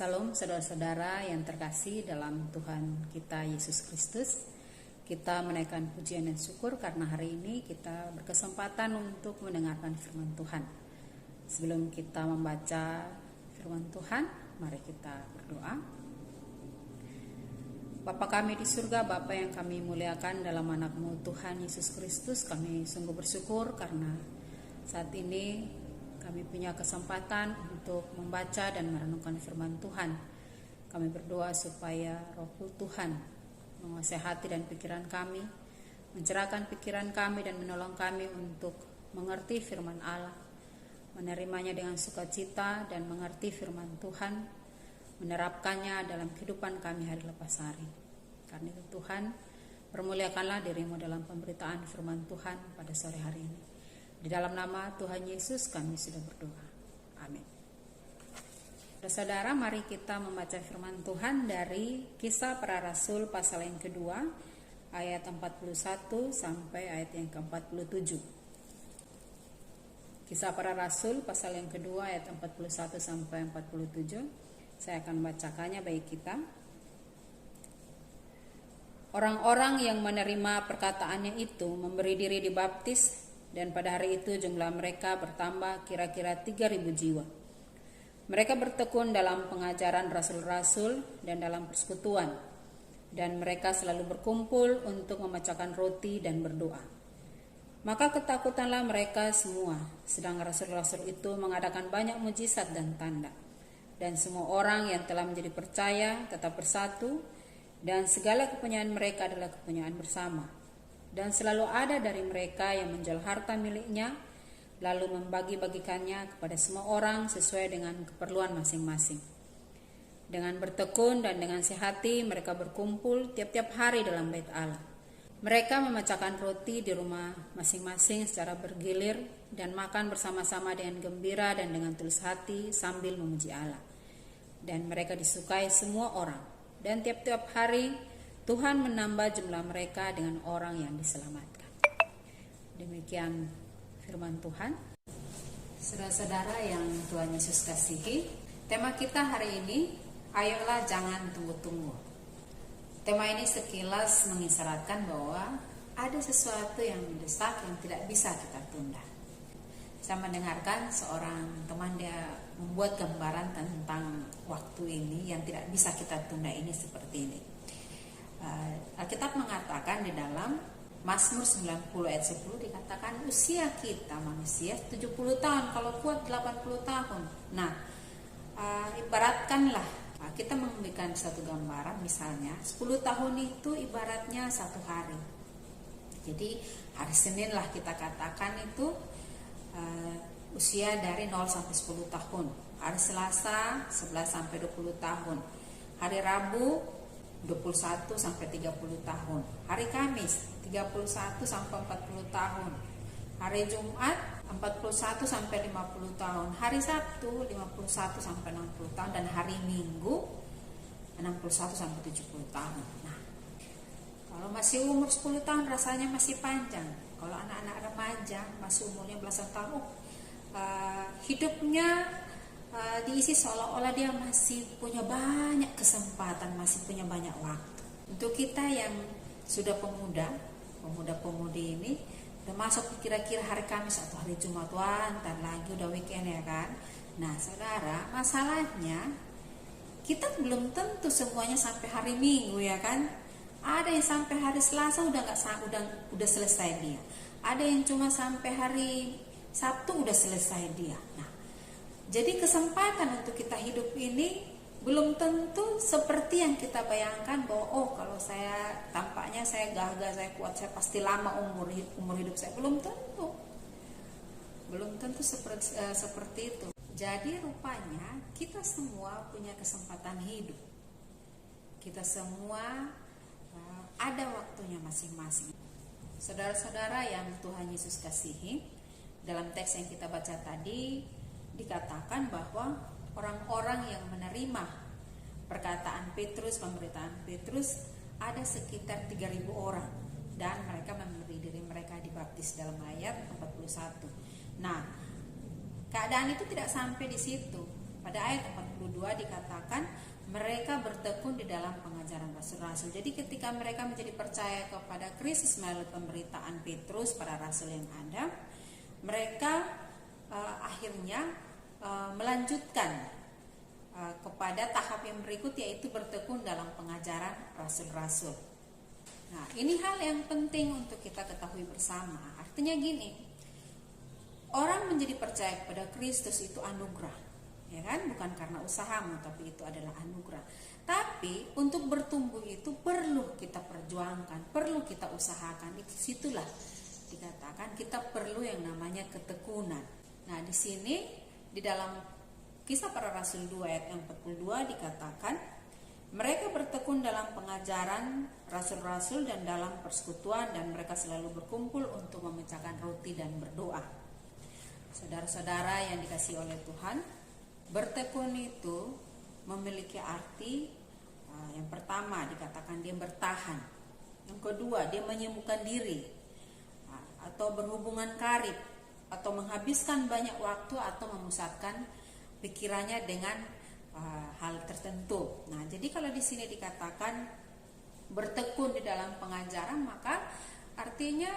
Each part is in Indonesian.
Salam saudara-saudara yang terkasih dalam Tuhan kita Yesus Kristus. Kita menaikkan pujian dan syukur karena hari ini kita berkesempatan untuk mendengarkan firman Tuhan. Sebelum kita membaca firman Tuhan, mari kita berdoa. Bapa kami di surga, Bapa yang kami muliakan dalam anak-Mu Tuhan Yesus Kristus, kami sungguh bersyukur karena saat ini kami punya kesempatan untuk membaca dan merenungkan firman Tuhan. Kami berdoa supaya Roh Tuhan menguasai hati dan pikiran kami, mencerahkan pikiran kami dan menolong kami untuk mengerti firman Allah, menerimanya dengan sukacita dan mengerti firman Tuhan, menerapkannya dalam kehidupan kami hari lepas hari. Karena itu Tuhan, permuliakanlah diri-Mu dalam pemberitaan firman Tuhan pada sore hari ini. Di dalam nama Tuhan Yesus kami sudah berdoa. Amin. Saudara, mari kita membaca firman Tuhan dari Kisah Para Rasul pasal yang kedua, ayat 41 sampai ayat yang ke-47. Kisah Para Rasul pasal yang kedua ayat 41 sampai 47. Saya akan membacakannya bagi kita. Orang-orang yang menerima perkataannya itu memberi diri dibaptis, dan pada hari itu jumlah mereka bertambah kira-kira 3.000 jiwa. Mereka bertekun dalam pengajaran rasul-rasul dan dalam persekutuan, dan mereka selalu berkumpul untuk memecahkan roti dan berdoa. Maka ketakutanlah mereka semua, sedang rasul-rasul itu mengadakan banyak mujizat dan tanda. Dan semua orang yang telah menjadi percaya tetap bersatu, dan segala kepunyaan mereka adalah kepunyaan bersama. Dan selalu ada dari mereka yang menjual harta miliknya, lalu membagi-bagikannya kepada semua orang sesuai dengan keperluan masing-masing. Dengan bertekun dan dengan sehati mereka berkumpul tiap-tiap hari dalam bait Allah. Mereka memecahkan roti di rumah masing-masing secara bergilir dan makan bersama-sama dengan gembira dan dengan tulus hati sambil memuji Allah. Dan mereka disukai semua orang. Dan tiap-tiap hari Tuhan menambah jumlah mereka dengan orang yang diselamatkan. Demikian firman Tuhan. Saudara-saudara yang Tuhan Yesus kasihi, tema kita hari ini, ayolah jangan tunggu-tunggu. Tema ini sekilas mengisyaratkan bahwa ada sesuatu yang mendesak yang tidak bisa kita tunda. Saya mendengarkan seorang teman, dia membuat gambaran tentang waktu ini yang tidak bisa kita tunda ini seperti ini. Alkitab mengatakan di dalam Mazmur 90 ayat 10 dikatakan usia kita manusia 70 tahun, kalau kuat 80 tahun. Nah, ibaratkanlah kita memberikan satu gambaran, misalnya 10 tahun itu ibaratnya satu hari. Jadi hari Senin lah kita katakan itu usia dari 0 sampai 10 tahun. Hari Selasa 11 sampai 20 tahun. Hari Rabu 21 sampai 30 tahun. Hari Kamis 31 sampai 40 tahun. Hari Jumat 41 sampai 50 tahun. Hari Sabtu 51 sampai 60 tahun dan hari Minggu 61 sampai 70 tahun. Nah, kalau masih umur 10 tahun rasanya masih panjang. Kalau anak-anak remaja masih umurnya belasan tahun, hidupnya diisi seolah-olah dia masih punya banyak kesempatan, masih punya banyak waktu. Untuk kita yang sudah pemuda-pemudi ini udah masuk kira-kira hari Kamis atau hari Jumat, ntar lagi udah weekend ya kan. Nah saudara, masalahnya kita belum tentu semuanya sampai hari Minggu ya kan. Ada yang sampai hari Selasa udah selesai dia. Ada yang cuma sampai hari Sabtu udah selesai dia. Nah, jadi kesempatan untuk kita hidup ini belum tentu seperti yang kita bayangkan bahwa kalau saya tampaknya saya gagah, saya kuat, saya pasti lama umur hidup saya. Belum tentu seperti itu. Jadi rupanya kita semua punya kesempatan hidup. Kita semua ada waktunya masing-masing. Saudara-saudara yang Tuhan Yesus kasihi, dalam teks yang kita baca tadi dikatakan bahwa orang-orang yang menerima perkataan Petrus, pemberitaan Petrus, ada sekitar 3.000 orang dan mereka memberi diri mereka dibaptis dalam ayat 41. Nah, keadaan itu tidak sampai di situ. Pada ayat 42 dikatakan mereka bertekun di dalam pengajaran rasul-rasul. Jadi ketika mereka menjadi percaya kepada Kristus melalui pemberitaan Petrus, para rasul yang ada, mereka akhirnya melanjutkan kepada tahap yang berikut, yaitu bertekun dalam pengajaran rasul-rasul. Nah, ini hal yang penting untuk kita ketahui bersama. Artinya gini, orang menjadi percaya kepada Kristus itu anugerah. Ya kan, bukan karena usahamu, tapi itu adalah anugerah. Tapi untuk bertumbuh itu perlu kita perjuangkan, perlu kita usahakan. Itu situlah dikatakan kita perlu yang namanya ketekunan. Nah, di sini di dalam Kisah Para Rasul 2 ayat 42 dikatakan mereka bertekun dalam pengajaran rasul-rasul dan dalam persekutuan, dan mereka selalu berkumpul untuk memecahkan roti dan berdoa. Saudara-saudara yang dikasihi oleh Tuhan, bertekun itu memiliki arti yang pertama dikatakan dia bertahan, yang kedua dia menyembuhkan diri atau berhubungan karib atau menghabiskan banyak waktu atau memusatkan pikirannya dengan hal tertentu. Nah, jadi kalau di sini dikatakan bertekun di dalam pengajaran, maka artinya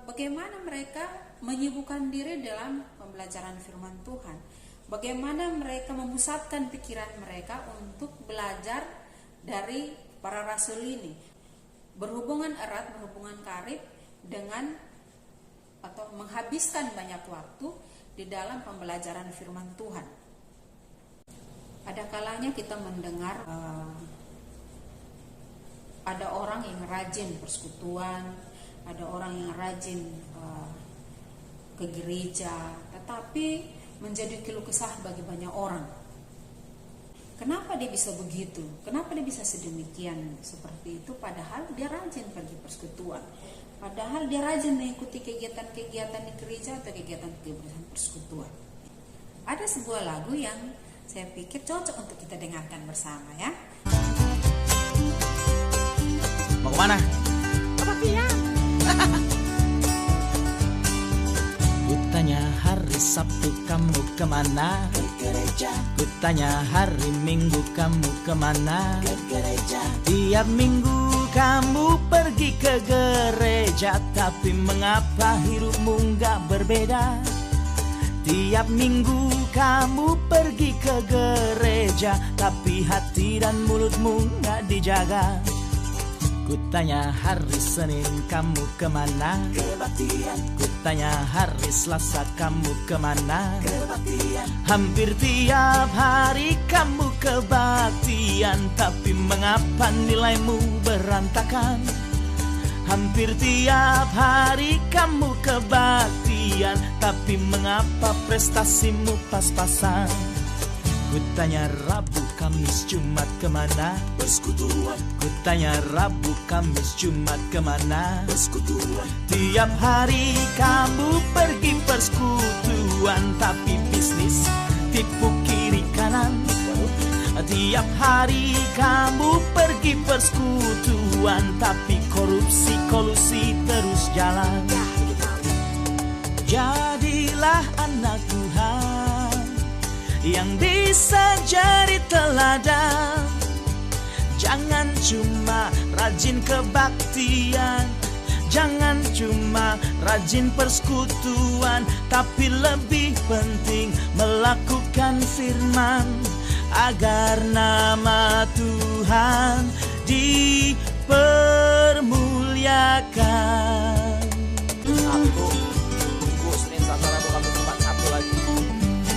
bagaimana mereka menyibukkan diri dalam pembelajaran firman Tuhan. Bagaimana mereka memusatkan pikiran mereka untuk belajar dari para rasul ini. Berhubungan erat, berhubungan karib dengan atau menghabiskan banyak waktu di dalam pembelajaran firman Tuhan. Ada kalanya kita mendengar ada orang yang rajin persekutuan, ada orang yang rajin ke gereja, tetapi menjadi keluh kesah bagi banyak orang. Kenapa dia bisa begitu? Kenapa dia bisa sedemikian seperti itu? Padahal dia rajin pergi persekutuan, padahal dia rajin mengikuti kegiatan-kegiatan di gereja atau kegiatan-kegiatan persekutuan. Ada sebuah lagu yang saya pikir cocok untuk kita dengarkan bersama, ya. Mau kemana? Apa ya? Kutanya hari Sabtu kamu kemana? Ke gereja. Kutanya hari Minggu kamu kemana? Ke gereja. Tiap minggu kamu pergi ke gereja, tapi mengapa hidupmu gak berbeda? Tiap minggu kamu pergi ke gereja, tapi hati dan mulutmu gak dijaga. Kutanya hari Senin kamu kemana? Kebaktian. Kutanya hari Selasa kamu kemana? Kebaktian. Hampir tiap hari kamu kebaktian, tapi mengapa nilaimu berantakan? Hampir tiap hari kamu kebaktian, tapi mengapa prestasimu pas-pasan? Kutanya Rabu, Kamis, Jumat kemana? Persekutuan. Kutanya Rabu, Kamis, Jumat kemana? Persekutuan. Tiap hari kamu pergi persekutuan, tapi bisnis tipu kiri kanan. Tiap hari kamu pergi persekutuan, tapi korupsi kolusi terus jalan. Jadilah anak Tuhan yang bisa jadi teladan. Jangan cuma rajin kebaktian, jangan cuma rajin persekutuan, tapi lebih penting melakukan firman agar nama Tuhan dipermuliakan. Sabtu, Minggu, Senin, Selasa, Rabu, Kamis, Jumat, Sabtu lagi.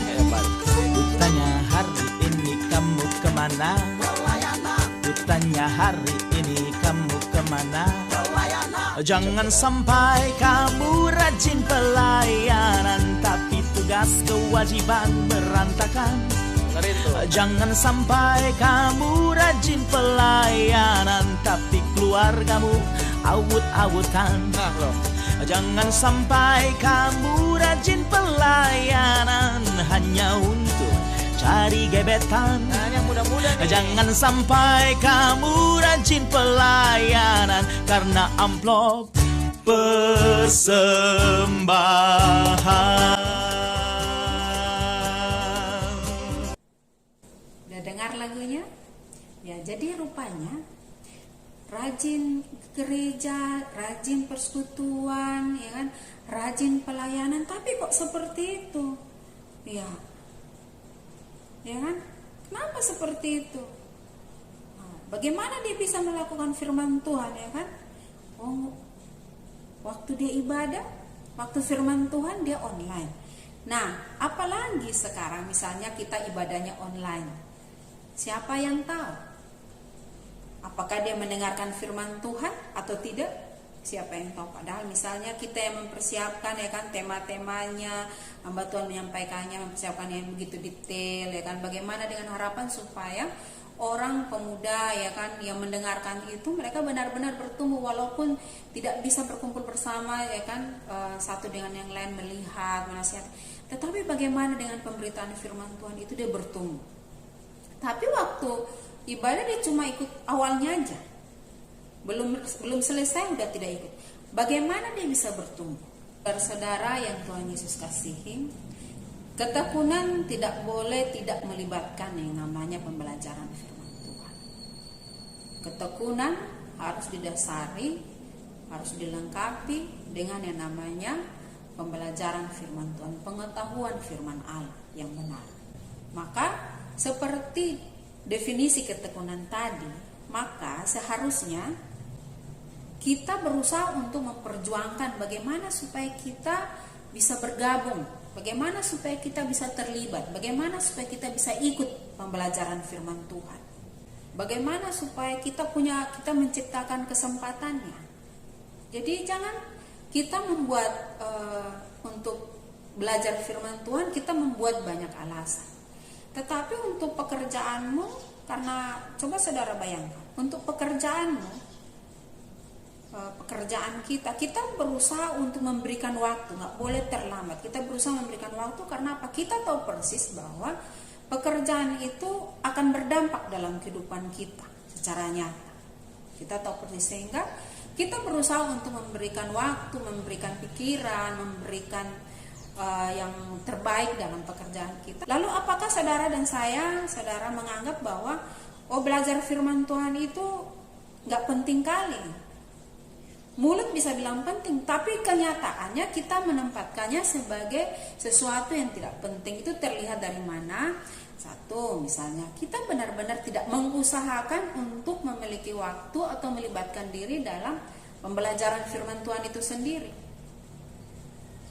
Hebat. Kutanya hari ini kamu kemana? Pelayanan. Kutanya hari ini kamu kemana? Pelayanan. Jangan sampai kamu rajin pelayanan, tapi tugas kewajiban berantakan. Jangan sampai kamu rajin pelayanan, tapi keluargamu awut-awutan. Nah loh. Jangan sampai kamu rajin pelayanan hanya untuk cari gebetan. Nah, yang muda-muda nih. Jangan sampai kamu rajin pelayanan karena amplop persembahan. dengar lagunya? Ya, jadi rupanya rajin gereja, rajin persekutuan, ya kan, rajin pelayanan, tapi kok seperti itu? Ya kan? Kenapa seperti itu? Bagaimana dia bisa melakukan firman Tuhan, ya kan? Oh, waktu dia ibadah, waktu firman Tuhan dia online. Nah, apalagi sekarang misalnya kita ibadahnya online. Siapa yang tahu? Apakah dia mendengarkan firman Tuhan atau tidak? Siapa yang tahu? Padahal misalnya kita yang mempersiapkan, ya kan, tema-temanya, hamba Tuhan menyampaikannya, mempersiapkan yang begitu detail, ya kan. Bagaimana dengan harapan supaya orang pemuda, ya kan, yang mendengarkan itu mereka benar-benar bertumbuh walaupun tidak bisa berkumpul bersama, ya kan, satu dengan yang lain melihat, menasihat. Tetapi bagaimana dengan pemberitaan firman Tuhan itu dia bertumbuh. Tapi waktu ibadah dia cuma ikut awalnya aja, belum selesai udah tidak ikut. Bagaimana dia bisa bertumbuh? Saudara yang Tuhan Yesus kasihi, ketekunan tidak boleh tidak melibatkan yang namanya pembelajaran firman Tuhan. Ketekunan harus didasari, harus dilengkapi dengan yang namanya pembelajaran firman Tuhan, pengetahuan firman Allah yang benar. Maka seperti definisi ketekunan tadi, maka seharusnya kita berusaha untuk memperjuangkan bagaimana supaya kita bisa bergabung, bagaimana supaya kita bisa terlibat, bagaimana supaya kita bisa ikut pembelajaran firman Tuhan, bagaimana supaya kita menciptakan kesempatannya. Jadi jangan kita membuat untuk belajar firman Tuhan kita membuat banyak alasan. Tetapi untuk pekerjaanmu, karena coba saudara bayangkan, untuk pekerjaan kita berusaha untuk memberikan waktu, nggak boleh terlambat. Kita berusaha memberikan waktu karena apa? Kita tahu persis bahwa pekerjaan itu akan berdampak dalam kehidupan kita secara nyata. Kita tahu persis, sehingga kita berusaha untuk memberikan waktu, memberikan pikiran, memberikan yang terbaik dalam pekerjaan kita. Lalu apakah saudara dan saudara menganggap bahwa belajar firman Tuhan itu nggak penting kali? Mulut bisa bilang penting, tapi kenyataannya kita menempatkannya sebagai sesuatu yang tidak penting. Itu terlihat dari mana? Satu, misalnya kita benar-benar tidak mengusahakan untuk memiliki waktu atau melibatkan diri dalam pembelajaran firman Tuhan itu sendiri.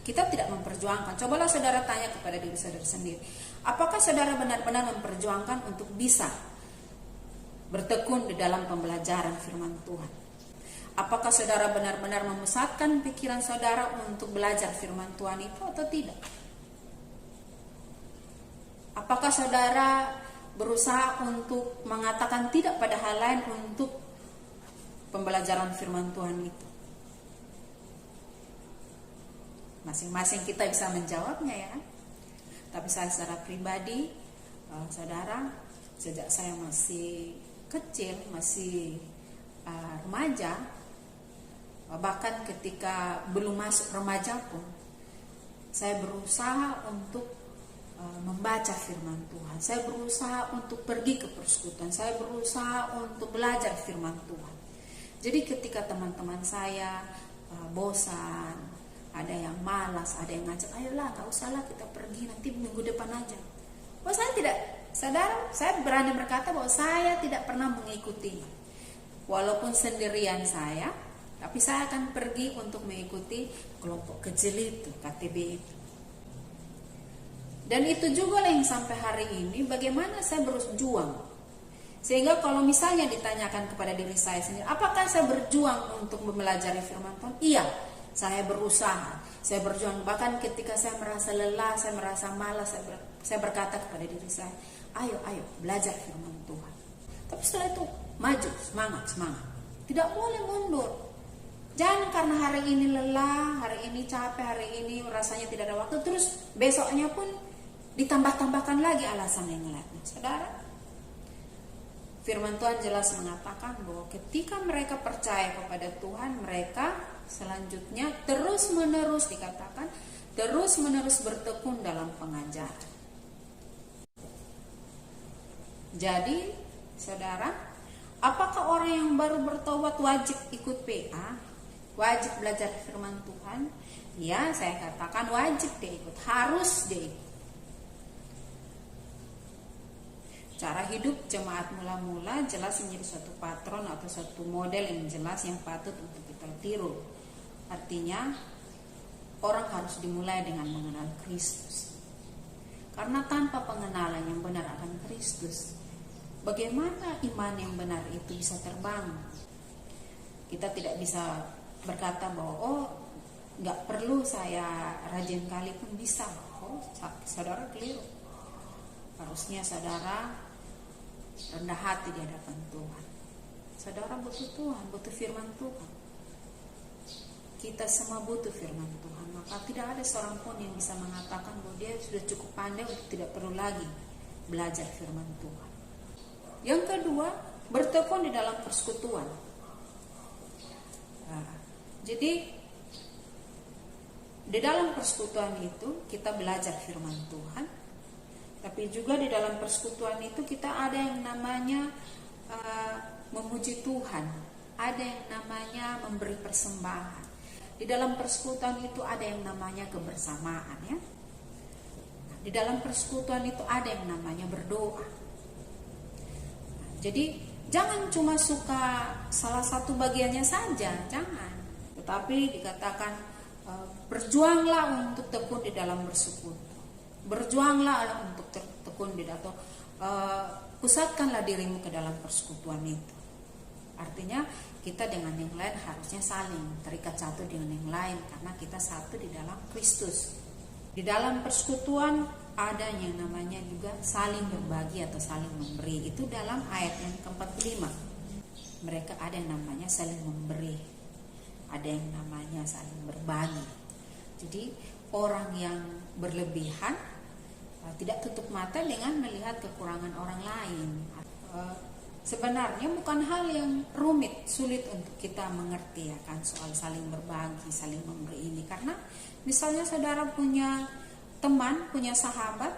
Kita tidak memperjuangkan. Cobalah saudara tanya kepada diri saudara sendiri. Apakah saudara benar-benar memperjuangkan untuk bisa bertekun di dalam pembelajaran firman Tuhan? Apakah saudara benar-benar memusatkan pikiran saudara untuk belajar firman Tuhan itu atau tidak? Apakah saudara berusaha untuk mengatakan tidak pada hal lain untuk pembelajaran firman Tuhan itu? Masing-masing kita bisa menjawabnya, ya. Tapi saya secara pribadi, saudara, sejak saya masih kecil, masih remaja, bahkan ketika belum masuk remaja pun, saya berusaha untuk membaca firman Tuhan. Saya berusaha untuk pergi ke persekutuan. Saya berusaha untuk belajar firman Tuhan. Jadi ketika teman-teman saya bosan, ada yang malas, ada yang ngajak, ayolah gak usahlah kita pergi, nanti minggu depan aja. Saya tidak, saudara, saya berani berkata bahwa saya tidak pernah mengikuti. Walaupun sendirian saya, tapi saya akan pergi untuk mengikuti kelompok kecil itu, KTB itu. Dan itu juga yang sampai hari ini bagaimana saya berjuang. Sehingga kalau misalnya ditanyakan kepada diri saya sendiri, apakah saya berjuang untuk mempelajari firman Tuhan? Iya. Saya berusaha, saya berjuang. Bahkan ketika saya merasa lelah, saya merasa malas, saya berkata kepada diri saya, ayo belajar firman Tuhan. Tapi setelah itu maju, semangat. Tidak boleh mundur. Jangan karena hari ini lelah, hari ini capek, hari ini rasanya tidak ada waktu, terus besoknya pun ditambah-tambahkan lagi alasan yang lain. Saudara, firman Tuhan jelas mengatakan bahwa ketika mereka percaya kepada Tuhan, mereka selanjutnya terus-menerus dikatakan terus-menerus bertekun dalam pengajaran. Jadi, saudara, apakah orang yang baru bertobat wajib ikut PA? Wajib belajar firman Tuhan? Ya, saya katakan wajib dia ikut, harus dia ikut. Cara hidup jemaat mula-mula jelas menjadi suatu patron atau suatu model yang jelas yang patut untuk kita tiru. Artinya, orang harus dimulai dengan mengenal Kristus. Karena tanpa pengenalan yang benar akan Kristus, bagaimana iman yang benar itu bisa terbangun? Kita tidak bisa berkata bahwa nggak perlu saya rajin kali pun bisa. Saudara keliru. Harusnya saudara rendah hati di hadapan Tuhan. Saudara butuh Tuhan, butuh firman Tuhan. Kita semua butuh firman Tuhan. Maka tidak ada seorang pun yang bisa mengatakan bahwa dia sudah cukup pandai untuk tidak perlu lagi belajar firman Tuhan. Yang kedua, bertekun di dalam persekutuan. Jadi di dalam persekutuan itu kita belajar firman Tuhan. Tapi juga di dalam persekutuan itu kita ada yang namanya memuji Tuhan, ada yang namanya memberi persembahan. Di dalam persekutuan itu ada yang namanya kebersamaan, ya. Di dalam persekutuan itu ada yang namanya berdoa. Jadi jangan cuma suka salah satu bagiannya saja, jangan. Tetapi dikatakan berjuanglah untuk tekun di dalam bersekutu. Berjuanglah untuk tekun di dalam, pusatkanlah dirimu ke dalam persekutuan itu. Artinya kita dengan yang lain harusnya saling terikat satu dengan yang lain karena kita satu di dalam Kristus. Di dalam persekutuan ada yang namanya juga saling berbagi atau saling memberi. Itu dalam ayat yang ke-45. Mereka ada yang namanya saling memberi, ada yang namanya saling berbagi. Jadi orang yang berlebihan tidak tutup mata dengan melihat kekurangan orang lain. Sebenarnya bukan hal yang rumit, sulit untuk kita mengerti ya kan, soal saling berbagi, saling memberi ini. Karena misalnya saudara punya teman, punya sahabat,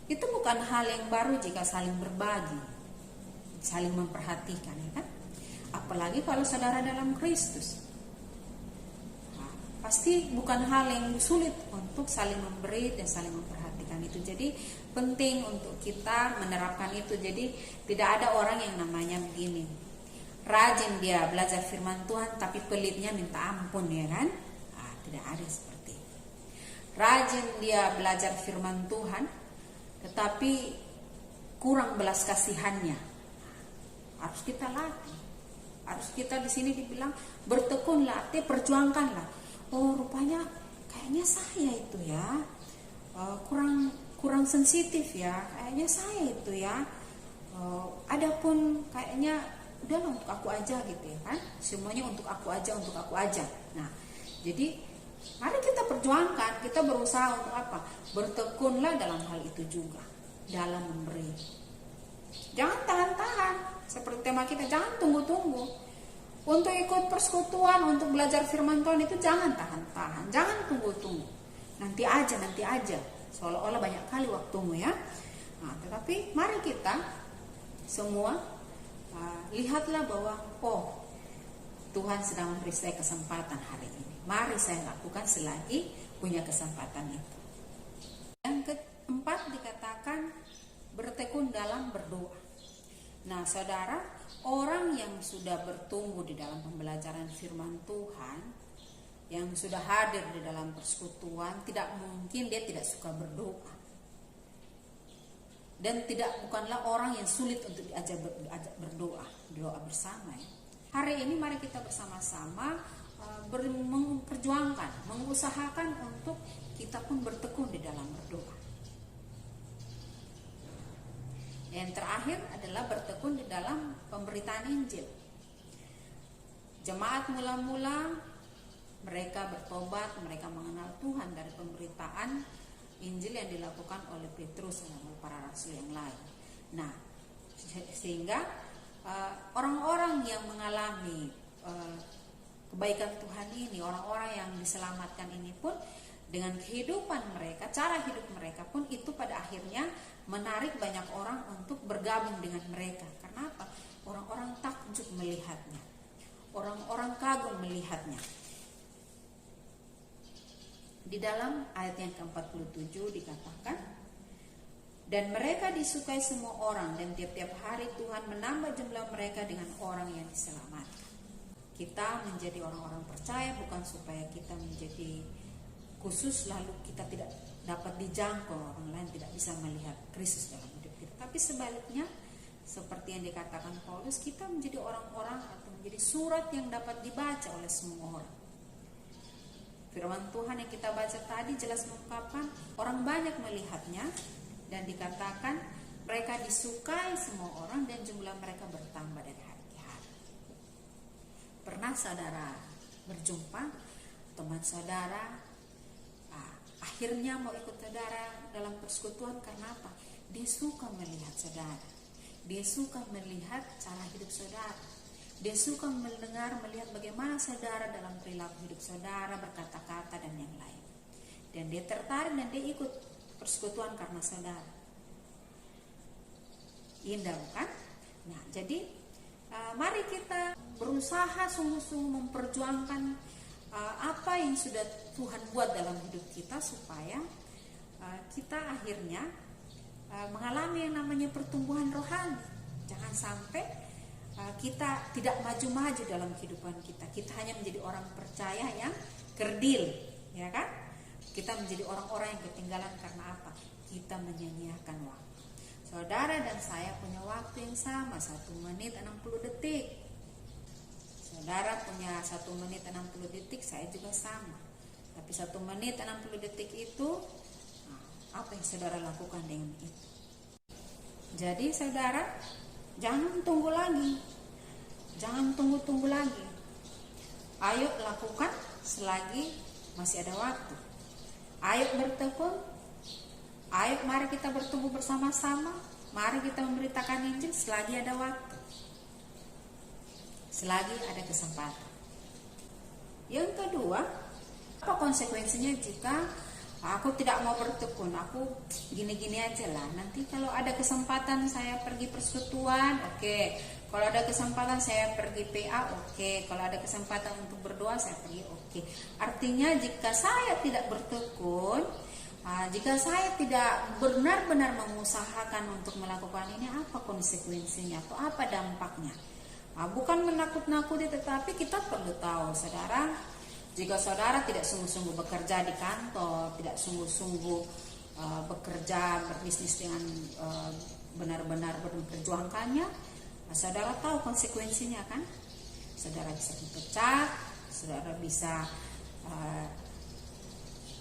itu bukan hal yang baru jika saling berbagi, saling memperhatikan, ya kan? Apalagi kalau saudara dalam Kristus. Pasti bukan hal yang sulit untuk saling memberi dan saling memperhatikan itu. Jadi penting untuk kita menerapkan itu. Jadi tidak ada orang yang namanya begini, rajin dia belajar firman Tuhan tapi pelitnya minta ampun, ya kan? Tidak ada seperti itu. Rajin dia belajar firman Tuhan tetapi kurang belas kasihannya. Harus kita latih. Harus kita di sini dibilang bertekunlah, perjuangkanlah. Oh, rupanya kayaknya saya itu ya kurang sensitif ya, kayaknya saya itu ya adapun kayaknya udahlah untuk aku aja gitu ya kan, semuanya untuk aku aja. Nah, jadi mari kita perjuangkan, kita berusaha untuk apa? Bertekunlah dalam hal itu juga, dalam memberi. Jangan tahan-tahan, seperti tema kita, jangan tunggu-tunggu. Untuk ikut persekutuan, untuk belajar firman Tuhan itu jangan tahan-tahan, jangan tunggu-tunggu. Nanti aja, seolah-olah banyak kali waktumu ya. Nah, tetapi mari kita semua lihatlah bahwa Tuhan sedang memberi saya kesempatan hari ini. Mari saya lakukan selagi punya kesempatan itu. Yang keempat dikatakan bertekun dalam berdoa. Nah, saudara, orang yang sudah bertumbuh di dalam pembelajaran firman Tuhan, yang sudah hadir di dalam persekutuan, tidak mungkin dia tidak suka berdoa. Dan bukanlah orang yang sulit untuk diajak berdoa, doa bersama ya. Hari ini mari kita bersama-sama memperjuangkan, mengusahakan untuk kita pun bertekun di dalam berdoa. Yang terakhir adalah bertekun di dalam pemberitaan Injil. Jemaat mula-mula mereka bertobat, mereka mengenal Tuhan dari pemberitaan Injil yang dilakukan oleh Petrus dan para rasul yang lain. Nah, sehingga orang-orang yang mengalami kebaikan Tuhan ini, orang-orang yang diselamatkan ini pun dengan kehidupan mereka, cara hidup mereka pun itu pada akhirnya menarik banyak orang untuk bergabung dengan mereka. Karena apa? Orang-orang takjub melihatnya, orang-orang kagum melihatnya. Di dalam ayat yang ke-47 dikatakan, dan mereka disukai semua orang, dan tiap-tiap hari Tuhan menambah jumlah mereka dengan orang yang diselamatkan. Kita menjadi orang-orang percaya bukan supaya kita menjadi khusus lalu kita tidak dapat dijangkau, orang lain tidak bisa melihat Kristus dalam hidup kita. Tapi sebaliknya, seperti yang dikatakan Paulus, kita menjadi orang-orang atau menjadi surat yang dapat dibaca oleh semua orang. Firman Tuhan yang kita baca tadi jelas mengungkapkan orang banyak melihatnya, dan dikatakan mereka disukai semua orang dan jumlah mereka bertambah dari hari ke hari. Pernah saudara berjumpa teman saudara, akhirnya mau ikut saudara dalam persekutuan karena apa? Dia suka melihat saudara, dia suka melihat cara hidup saudara, dia suka melihat bagaimana saudara dalam perilaku hidup saudara, berkata-kata dan yang lain. Dan dia tertarik dan dia ikut persekutuan karena saudara. Indah bukan? Nah, jadi mari kita berusaha sungguh-sungguh memperjuangkan apa yang sudah Tuhan buat dalam hidup kita, supaya kita akhirnya mengalami yang namanya pertumbuhan rohani. Jangan sampai kita tidak maju-maju dalam kehidupan kita. Kita hanya menjadi orang percaya yang kerdil, ya kan? Kita menjadi orang-orang yang ketinggalan karena apa? Kita menyia-nyiakan waktu. Saudara dan saya punya waktu yang sama, 1 menit 60 detik. Saudara punya 1 menit 60 detik, saya juga sama. Tapi 1 menit 60 detik itu, apa yang saudara lakukan dengan itu? Jadi saudara, jangan tunggu lagi. Jangan tunggu-tunggu lagi. Ayo lakukan selagi masih ada waktu. Ayo bertekun. Ayo mari kita bertumbuh bersama-sama. Mari kita memberitakan Injil selagi ada waktu, selagi ada kesempatan. Yang kedua, apa konsekuensinya jika aku tidak mau bertekun? Aku gini-gini aja lah. Nanti kalau ada kesempatan saya pergi persekutuan, oke. Kalau ada kesempatan saya pergi PA, oke. Kalau ada kesempatan untuk berdoa, saya pergi, oke. Artinya jika saya tidak bertekun, jika saya tidak benar-benar mengusahakan untuk melakukan ini, apa konsekuensinya atau apa dampaknya? Bukan menakut-nakuti, tetapi kita perlu tahu, saudara, jika saudara tidak sungguh-sungguh bekerja di kantor, tidak sungguh-sungguh bekerja, berbisnis dengan benar-benar memperjuangkannya, saudara tahu konsekuensinya kan? Saudara bisa dipecat, saudara bisa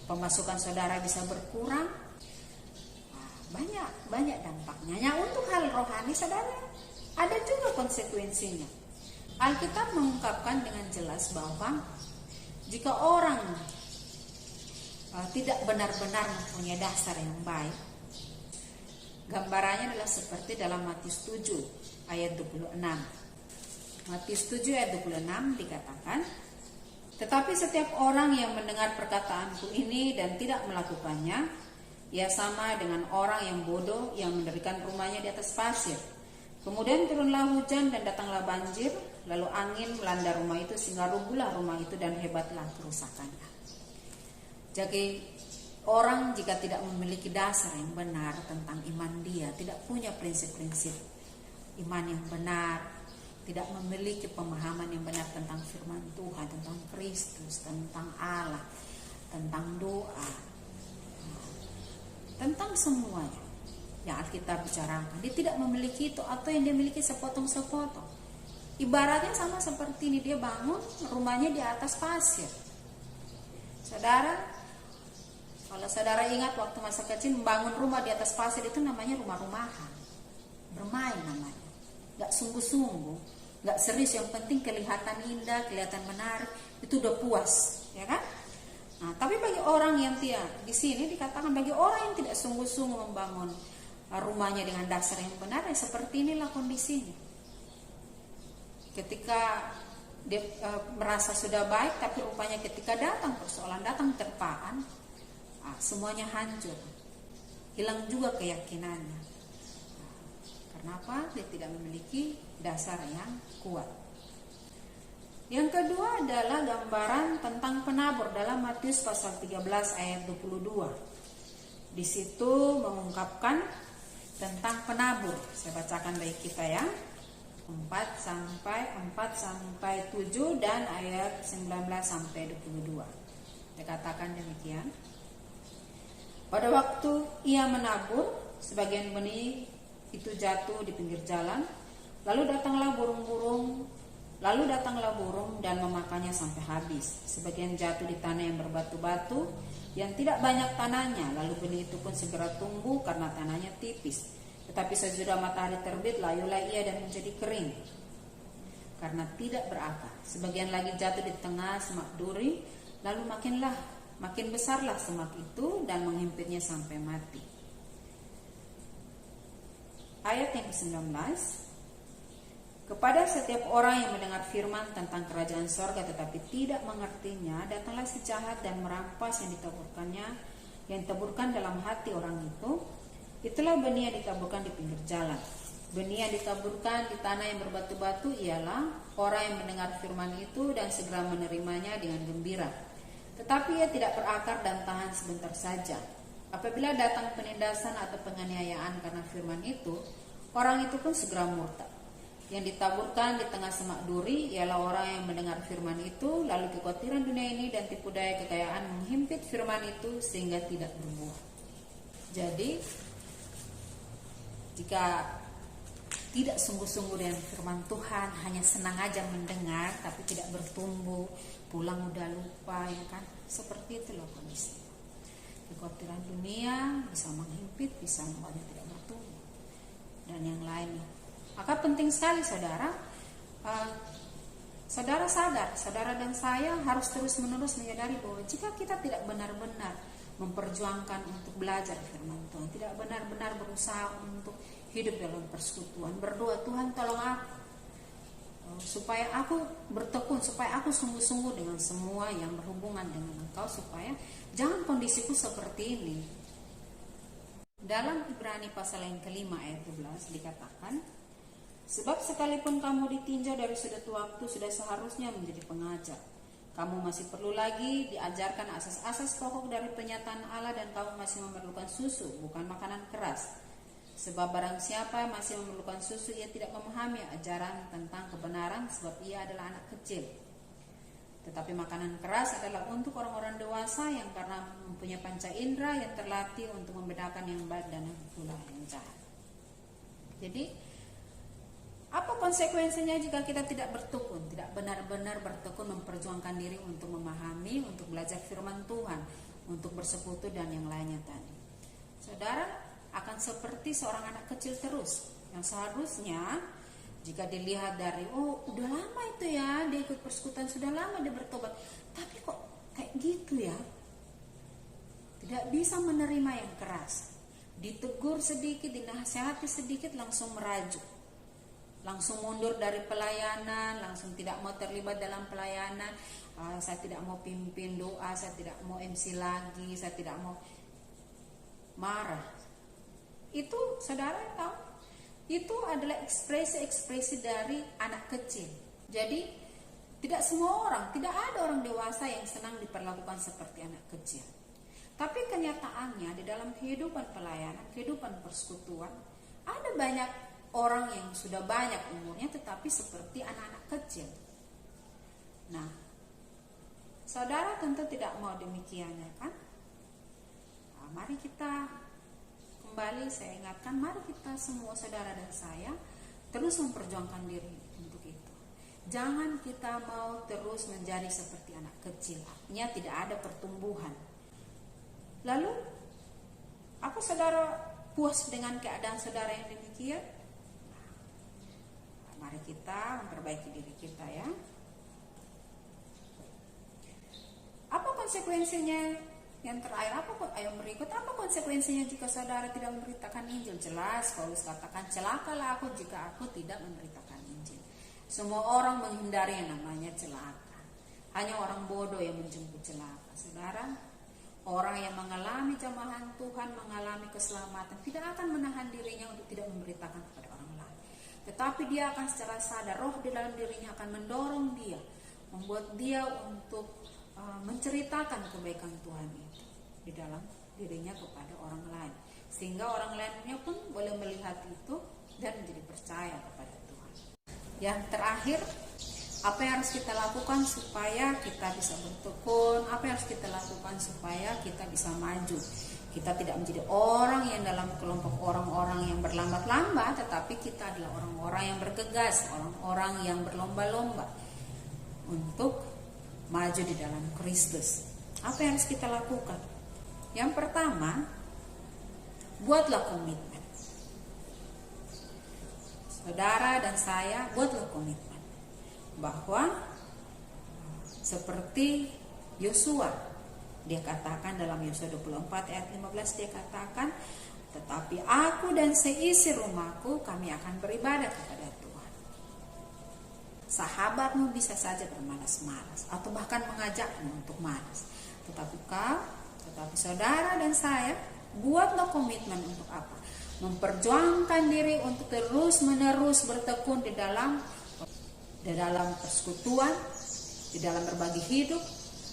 pemasukan saudara bisa berkurang, banyak dampaknya. Yang untuk hal rohani, saudara, ada juga konsekuensinya. Alkitab mengungkapkan dengan jelas bahwa jika orang tidak benar-benar mempunyai dasar yang baik, gambarannya adalah seperti dalam Matius 7 ayat 26. Matius 7 ayat 26 dikatakan, tetapi setiap orang yang mendengar perkataanku ini dan tidak melakukannya, ia sama dengan orang yang bodoh yang mendirikan rumahnya di atas pasir. Kemudian turunlah hujan dan datanglah banjir, lalu angin melanda rumah itu sehingga rubuhlah rumah itu dan hebatlah kerusakannya. Jadi orang jika tidak memiliki dasar yang benar tentang iman dia, tidak punya prinsip-prinsip iman yang benar, tidak memiliki pemahaman yang benar tentang firman Tuhan, tentang Kristus, tentang Allah, tentang doa, tentang semuanya yang Alkitab bicarakan, dia tidak memiliki itu, atau yang dia miliki sepotong-sepotong. Ibaratnya sama seperti ini, dia bangun rumahnya di atas pasir. Saudara, kalau saudara ingat waktu masa kecil membangun rumah di atas pasir itu namanya rumah-rumahan, bermain namanya, gak sungguh-sungguh, gak serius. Yang penting kelihatan indah, kelihatan menarik, itu udah puas, ya kan? Nah, tapi bagi orang yang di sini dikatakan bagi orang yang tidak sungguh-sungguh membangun rumahnya dengan dasar yang benar, ya seperti inilah kondisinya. Ketika dia merasa sudah baik, tapi rupanya ketika datang persoalan, datang terpaan, semuanya hancur, hilang juga keyakinannya. Karena apa? Dia tidak memiliki dasar yang kuat. Yang kedua adalah gambaran tentang penabur dalam Matius pasal 13 ayat 22. Di situ mengungkapkan tentang penabur. Saya bacakan bagi kita ya. 4 sampai 7 dan ayat 19 sampai 22. Dia katakan demikian. Pada waktu ia menabur, sebagian benih itu jatuh di pinggir jalan, lalu datanglah burung dan memakannya sampai habis. Sebagian jatuh di tanah yang berbatu-batu, yang tidak banyak tanahnya, lalu benih itu pun segera tumbuh karena tanahnya tipis. Tetapi sesudah matahari terbit, layulah ia dan menjadi kering, karena tidak berakar. Sebagian lagi jatuh di tengah semak duri, lalu makin besarlah semak itu dan menghimpitnya sampai mati. Ayat yang ke-19. Kepada setiap orang yang mendengar firman tentang kerajaan sorga tetapi tidak mengertinya, datanglah si jahat dan merampas yang ditaburkan dalam hati orang itu. Itulah benih yang ditaburkan di pinggir jalan. Benih yang ditaburkan di tanah yang berbatu-batu ialah orang yang mendengar firman itu dan segera menerimanya dengan gembira. Tetapi ia tidak berakar dan tahan sebentar saja. Apabila datang penindasan atau penganiayaan karena firman itu, orang itu pun segera murtad. Yang ditaburkan di tengah semak duri ialah orang yang mendengar firman itu, lalu kekhawatiran dunia ini dan tipu daya kekayaan menghimpit firman itu sehingga tidak berbuah. Jadi, jika tidak sungguh-sungguh dengan firman Tuhan, hanya senang aja mendengar tapi tidak bertumbuh, pulang udah lupa, ya kan? Seperti itu loh kondisi. Kekhawatiran dunia bisa menghimpit, bisa membuatnya tidak bertumbuh, dan yang lainnya. Maka penting sekali saudara saudara dan saya harus terus-menerus menyadari bahwa jika kita tidak benar-benar memperjuangkan untuk belajar firman Tuhan, tidak benar-benar berusaha untuk hidup dalam persekutuan, berdoa, Tuhan tolong aku supaya aku bertekun, supaya aku sungguh-sungguh dengan semua yang berhubungan dengan Engkau, supaya jangan kondisiku seperti ini. Dalam Ibrani pasal yang kelima ayat 12 dikatakan, sebab sekalipun kamu ditinjau dari sudut waktu, sudah seharusnya menjadi pengajar. Kamu masih perlu lagi diajarkan asas-asas pokok dari penyataan Allah, dan kamu masih memerlukan susu, bukan makanan keras. Sebab barang siapa masih memerlukan susu, ia tidak memahami ajaran tentang kebenaran, sebab ia adalah anak kecil. Tetapi makanan keras adalah untuk orang-orang dewasa yang karena mempunyai panca indera yang terlatih untuk membedakan yang baik dan pula yang jahat. Jadi, apa konsekuensinya jika kita tidak bertekun, tidak benar-benar bertekun memperjuangkan diri untuk memahami, untuk belajar firman Tuhan, untuk bersekutu dan yang lainnya tadi? Saudara akan seperti seorang anak kecil terus, yang seharusnya jika dilihat dari, oh udah lama itu ya dia ikut persekutuan, sudah lama dia bertobat, tapi kok kayak gitu ya, tidak bisa menerima yang keras, ditegur sedikit, dinasihati sedikit langsung merajuk, langsung mundur dari pelayanan, langsung tidak mau terlibat dalam pelayanan. Saya tidak mau pimpin doa, saya tidak mau MC lagi, saya tidak mau, marah. Itu saudara tahu, itu adalah ekspresi-ekspresi dari anak kecil. Jadi tidak semua orang, tidak ada orang dewasa yang senang diperlakukan seperti anak kecil. Tapi kenyataannya di dalam kehidupan pelayanan, kehidupan persekutuan, ada banyak orang yang sudah banyak umurnya tetapi seperti anak-anak kecil. Nah, saudara tentu tidak mau demikian, ya kan? Nah, mari kita kembali, saya ingatkan, mari kita semua saudara dan saya terus memperjuangkan diri untuk itu. Jangan kita mau terus menjadi seperti anak kecil, artinya tidak ada pertumbuhan. Lalu, apa saudara puas dengan keadaan saudara yang demikian? Mari kita memperbaiki diri kita ya. Apa konsekuensinya? Yang terakhir, ayat berikut, apa konsekuensinya jika saudara tidak memberitakan Injil? Jelas, Paulus katakan, celakalah aku jika aku tidak memberitakan Injil. Semua orang menghindari yang namanya celaka. Hanya orang bodoh yang menjemput celaka. Saudara, orang yang mengalami jamahan Tuhan, mengalami keselamatan, tidak akan menahan dirinya untuk tidak memberitakan kepada orang tetapi dia akan secara sadar, roh di dalam dirinya akan mendorong dia, membuat dia untuk menceritakan kebaikan Tuhan itu di dalam dirinya kepada orang lain, sehingga orang lainnya pun boleh melihat itu dan menjadi percaya kepada Tuhan. Yang terakhir, apa yang harus kita lakukan supaya kita bisa bertekun? Apa yang harus kita lakukan supaya kita bisa maju? Kita tidak menjadi orang yang dalam kelompok orang-orang yang berlambat-lambat, tetapi kita adalah orang-orang yang bergegas, orang-orang yang berlomba-lomba untuk maju di dalam Kristus. Apa yang harus kita lakukan? Yang pertama, buatlah komitmen. Saudara dan saya, buatlah komitmen bahwa seperti Yosua, dia katakan dalam Yosua 24 ayat 15, dia katakan, tetapi aku dan seisi rumahku kami akan beribadah kepada Tuhan. Sahabatmu bisa saja bermalas-malas atau bahkan mengajakmu untuk malas, tetapi saudara dan saya, buatlah komitmen untuk apa? Memperjuangkan diri untuk terus-menerus bertekun di dalam persekutuan, di dalam berbagi hidup,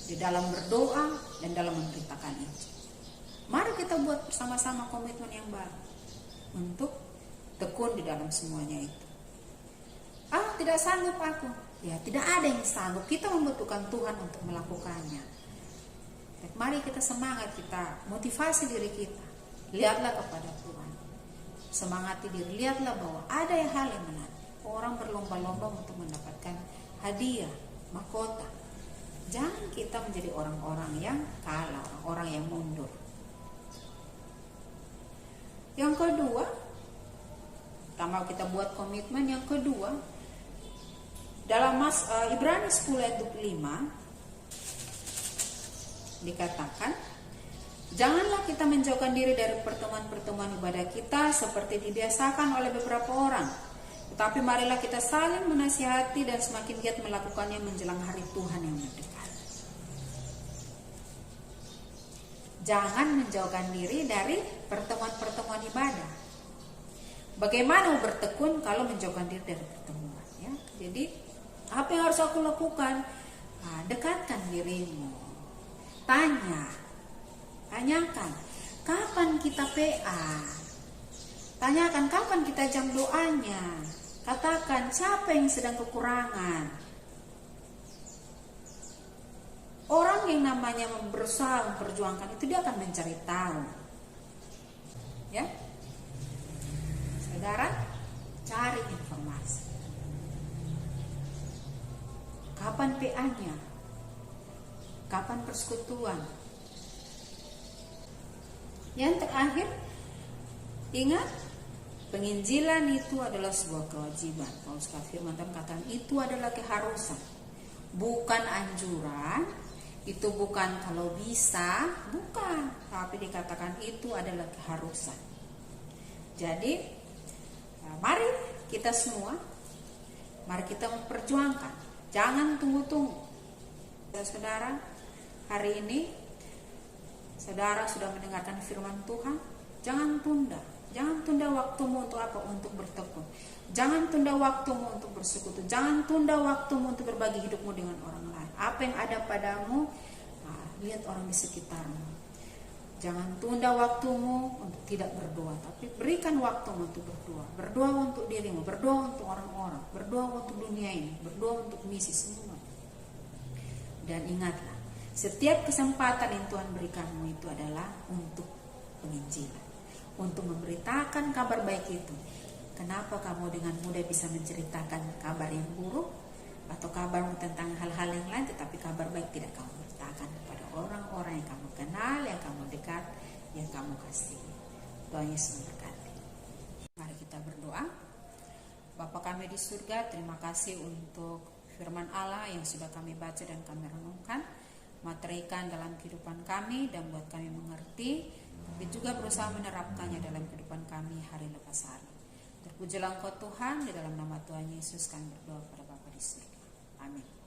di dalam berdoa, dan dalam memberitakan Injil. Mari kita buat bersama-sama komitmen yang baru untuk tekun di dalam semuanya itu. Tidak sanggup aku. Ya, tidak ada yang sanggup. Kita membutuhkan Tuhan untuk melakukannya. Mari kita semangat, kita motivasi diri kita. Lihatlah kepada Tuhan. Semangati diri, lihatlah bahwa ada hal yang menarik. Orang berlomba-lomba untuk mendapatkan hadiah, mahkota. Jangan kita menjadi orang-orang yang kalah, orang yang mundur. Yang kedua, pertama kita buat komitmen. Yang kedua, dalam Ibrani 10 ayat 25 dikatakan, janganlah kita menjauhkan diri dari pertemuan-pertemuan ibadah kita seperti dibiasakan oleh beberapa orang, tetapi marilah kita saling menasihati dan semakin giat melakukannya menjelang hari Tuhan yang mendekat. Jangan menjauhkan diri dari pertemuan-pertemuan ibadah. Bagaimana bertekun kalau menjauhkan diri dari pertemuan? Ya? Jadi, apa yang harus aku lakukan? Dekatkan dirimu. Tanyakan, kapan kita PA? Tanyakan kapan kita jam doanya. Katakan siapa yang sedang kekurangan. Orang yang namanya berusaha memperjuangkan itu, dia akan mencari tahu. Ya, saudara, cari informasi. Kapan PA-nya? Kapan persekutuan? Yang terakhir, ingat, penginjilan itu adalah sebuah kewajiban. Paulus firman Tuhan katakan itu adalah keharusan, bukan anjuran. Itu bukan kalau bisa, bukan, tapi dikatakan itu adalah keharusan. Jadi, mari kita semua, mari kita memperjuangkan. Jangan tunggu-tunggu. Saudara, hari ini saudara sudah mendengarkan firman Tuhan, jangan tunda. Jangan tunda waktumu untuk apa? Untuk bertekun. Jangan tunda waktumu untuk bersekutu. Jangan tunda waktumu untuk berbagi hidupmu dengan orang lain. Apa yang ada padamu, lihat orang di sekitarmu. Jangan tunda waktumu untuk tidak berdoa, tapi berikan waktumu untuk berdoa. Berdoa untuk dirimu, berdoa untuk orang-orang, berdoa untuk dunia ini, berdoa untuk misi semua. Dan ingatlah, setiap kesempatan yang Tuhan berikanmu itu adalah untuk penginjilan, untuk memberitakan kabar baik itu. Kenapa kamu dengan mudah bisa menceritakan kabar yang buruk atau kabarmu tentang hal-hal yang lain, tetapi kabar baik tidak kamu beritakan kepada orang-orang yang kamu kenal, yang kamu dekat, yang kamu kasihi. Tuhan Yesus memberkati. Mari kita berdoa. Bapa kami di surga, terima kasih untuk firman Allah yang sudah kami baca dan kami renungkan. Materikan dalam kehidupan kami dan buat kami mengerti, tapi juga berusaha menerapkannya dalam kehidupan kami hari lepas hari. Terpujilah Engkau Tuhan, di dalam nama Tuhan Yesus kami berdoa kepada Bapa di surga. Amin.